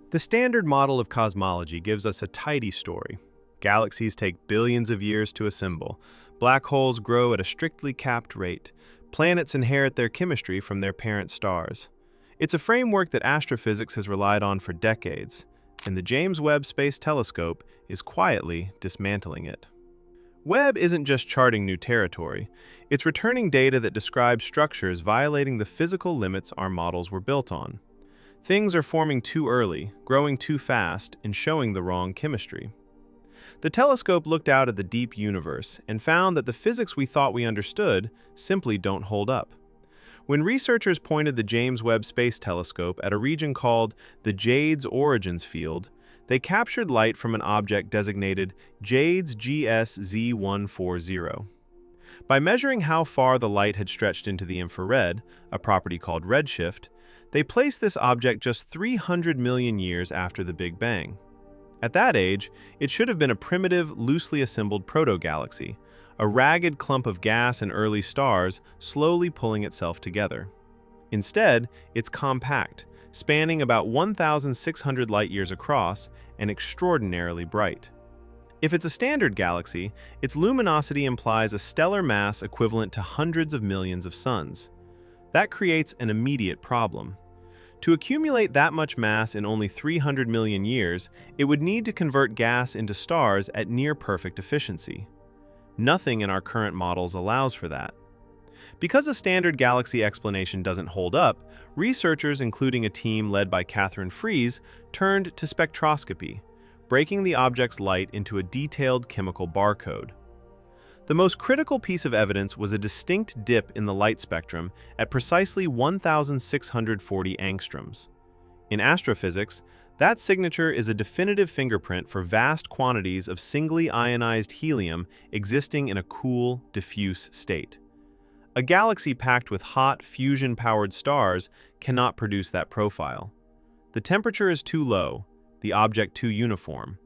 The standard model of cosmology gives us a tidy story. Galaxies take billions of years to assemble. Black holes grow at a strictly capped rate. Planets inherit their chemistry from their parent stars. It's a framework that astrophysics has relied on for decades, and the James Webb Space Telescope is quietly dismantling it. Webb isn't just charting new territory, it's returning data that describes structures violating the physical limits our models were built on. Things are forming too early, growing too fast, and showing the wrong chemistry. The telescope looked out at the deep universe and found that the physics we thought we understood simply don't hold up. When researchers pointed the James Webb Space Telescope at a region called the Jade's Origins Field, they captured light from an object designated Jade's GSZ140. By measuring how far the light had stretched into the infrared, a property called redshift, they placed this object just 300 million years after the Big Bang. At that age, it should have been a primitive, loosely assembled proto-galaxy, a ragged clump of gas and early stars slowly pulling itself together. Instead, it's compact, spanning about 1,600 light-years across and extraordinarily bright. If it's a standard galaxy, its luminosity implies a stellar mass equivalent to hundreds of millions of suns. That creates an immediate problem. To accumulate that much mass in only 300 million years, it would need to convert gas into stars at near-perfect efficiency. Nothing in our current models allows for that. Because a standard galaxy explanation doesn't hold up, researchers, including a team led by Catherine Fries, turned to spectroscopy, breaking the object's light into a detailed chemical barcode. The most critical piece of evidence was a distinct dip in the light spectrum at precisely 1,640 angstroms. In astrophysics, that signature is a definitive fingerprint for vast quantities of singly ionized helium existing in a cool, diffuse state. A galaxy packed with hot, fusion-powered stars cannot produce that profile. The temperature is too low, the object too uniform.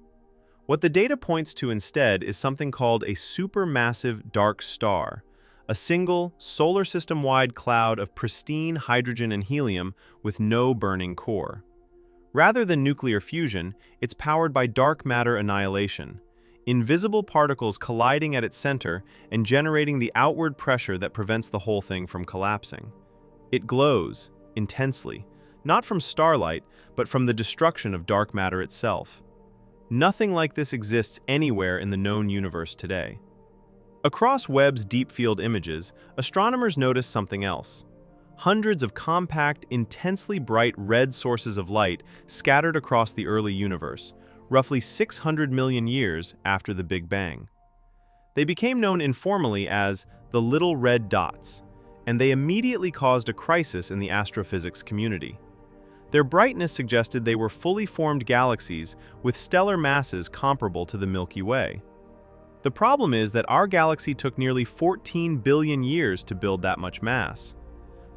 What the data points to instead is something called a supermassive dark star, a single, solar system-wide cloud of pristine hydrogen and helium with no burning core. Rather than nuclear fusion, it's powered by dark matter annihilation, invisible particles colliding at its center and generating the outward pressure that prevents the whole thing from collapsing. It glows, intensely, not from starlight, but from the destruction of dark matter itself. Nothing like this exists anywhere in the known universe today. Across Webb's deep field images, astronomers notice something else. Hundreds of compact, intensely bright red sources of light scattered across the early universe, roughly 600 million years after the Big Bang. They became known informally as the little red dots, and they immediately caused a crisis in the astrophysics community. Their brightness suggested they were fully formed galaxies with stellar masses comparable to the Milky Way. The problem is that our galaxy took nearly 14 billion years to build that much mass.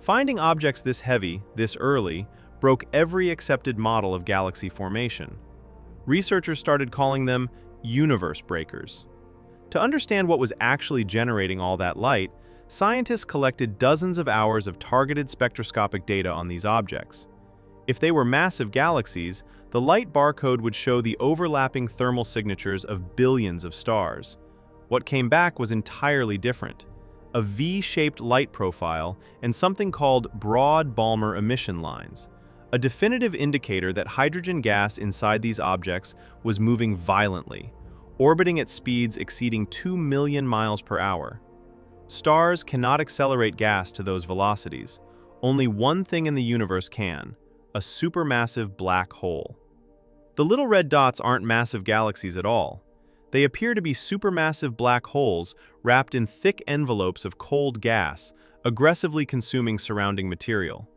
Finding objects this heavy, this early, broke every accepted model of galaxy formation. Researchers started calling them universe breakers. To understand what was actually generating all that light, scientists collected dozens of hours of targeted spectroscopic data on these objects. If they were massive galaxies, the light barcode would show the overlapping thermal signatures of billions of stars. What came back was entirely different: a V-shaped light profile and something called broad Balmer emission lines, a definitive indicator that hydrogen gas inside these objects was moving violently, orbiting at speeds exceeding 2 million miles per hour. Stars cannot accelerate gas to those velocities. Only one thing in the universe can: a supermassive black hole. The little red dots aren't massive galaxies at all. They appear to be supermassive black holes wrapped in thick envelopes of cold gas, aggressively consuming surrounding material.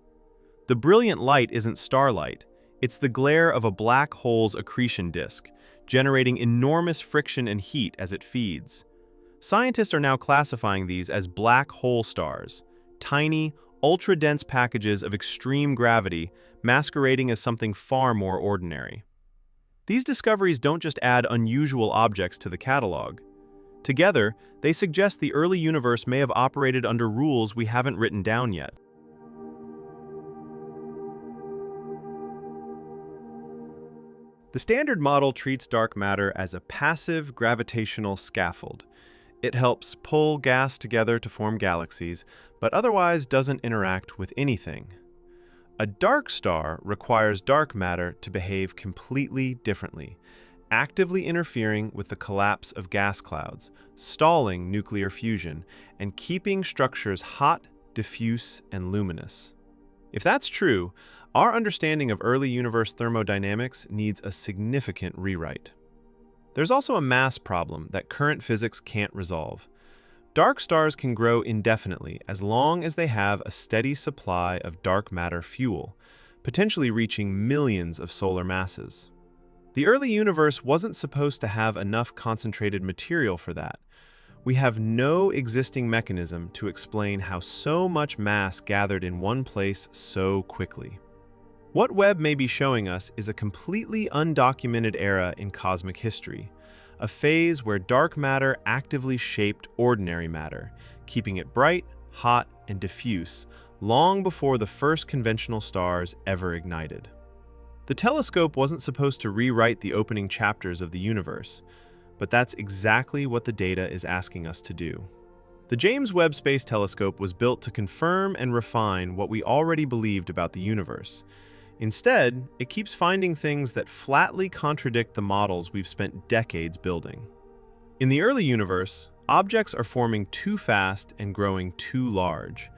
The brilliant light isn't starlight, it's the glare of a black hole's accretion disk, generating enormous friction and heat as it feeds. Scientists are now classifying these as black hole stars, tiny, ultra-dense packages of extreme gravity masquerading as something far more ordinary. These discoveries don't just add unusual objects to the catalog. Together, they suggest the early universe may have operated under rules we haven't written down yet. The standard model treats dark matter as a passive gravitational scaffold. It helps pull gas together to form galaxies, but otherwise doesn't interact with anything. A dark star requires dark matter to behave completely differently, actively interfering with the collapse of gas clouds, stalling nuclear fusion, and keeping structures hot, diffuse, and luminous. If that's true, our understanding of early universe thermodynamics needs a significant rewrite. There's also a mass problem that current physics can't resolve. Dark stars can grow indefinitely as long as they have a steady supply of dark matter fuel, potentially reaching millions of solar masses. The early universe wasn't supposed to have enough concentrated material for that. We have no existing mechanism to explain how so much mass gathered in one place so quickly. What Webb may be showing us is a completely undocumented era in cosmic history, a phase where dark matter actively shaped ordinary matter, keeping it bright, hot, and diffuse, long before the first conventional stars ever ignited. The telescope wasn't supposed to rewrite the opening chapters of the universe, but that's exactly what the data is asking us to do. The James Webb Space Telescope was built to confirm and refine what we already believed about the universe. Instead, it keeps finding things that flatly contradict the models we've spent decades building. In the early universe, objects are forming too fast and growing too large.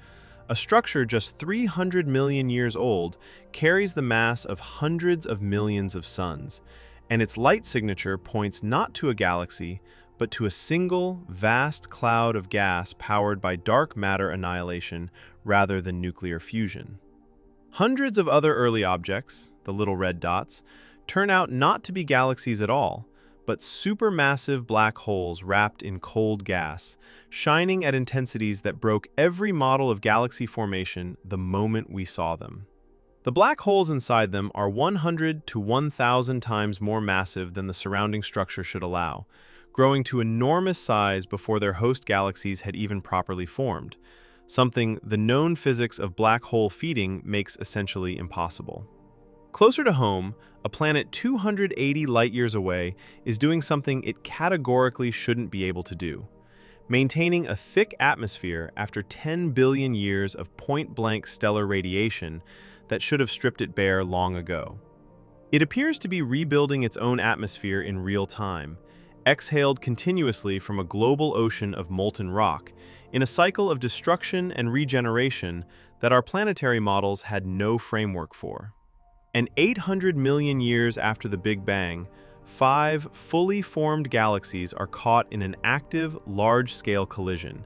A structure just 300 million years old carries the mass of hundreds of millions of suns, and its light signature points not to a galaxy, but to a single, vast cloud of gas powered by dark matter annihilation rather than nuclear fusion. Hundreds of other early objects, the little red dots, turn out not to be galaxies at all, but supermassive black holes wrapped in cold gas, shining at intensities that broke every model of galaxy formation the moment we saw them. The black holes inside them are 100 to 1,000 times more massive than the surrounding structure should allow, growing to enormous size before their host galaxies had even properly formed, something the known physics of black hole feeding makes essentially impossible. Closer to home, a planet 280 light-years away is doing something it categorically shouldn't be able to do: maintaining a thick atmosphere after 10 billion years of point-blank stellar radiation that should have stripped it bare long ago. It appears to be rebuilding its own atmosphere in real time, exhaled continuously from a global ocean of molten rock, in a cycle of destruction and regeneration that our planetary models had no framework for. And 800 million years after the Big Bang, 5 fully formed galaxies are caught in an active, large-scale collision,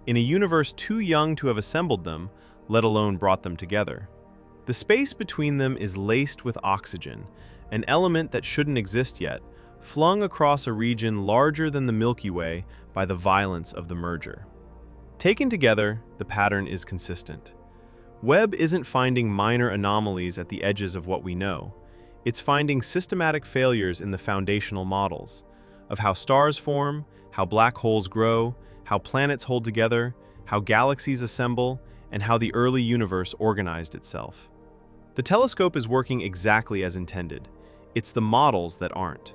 in a universe too young to have assembled them, let alone brought them together. The space between them is laced with oxygen, an element that shouldn't exist yet, flung across a region larger than the Milky Way by the violence of the merger. Taken together, the pattern is consistent. Webb isn't finding minor anomalies at the edges of what we know. It's finding systematic failures in the foundational models of how stars form, how black holes grow, how planets hold together, how galaxies assemble, and how the early universe organized itself. The telescope is working exactly as intended. It's the models that aren't.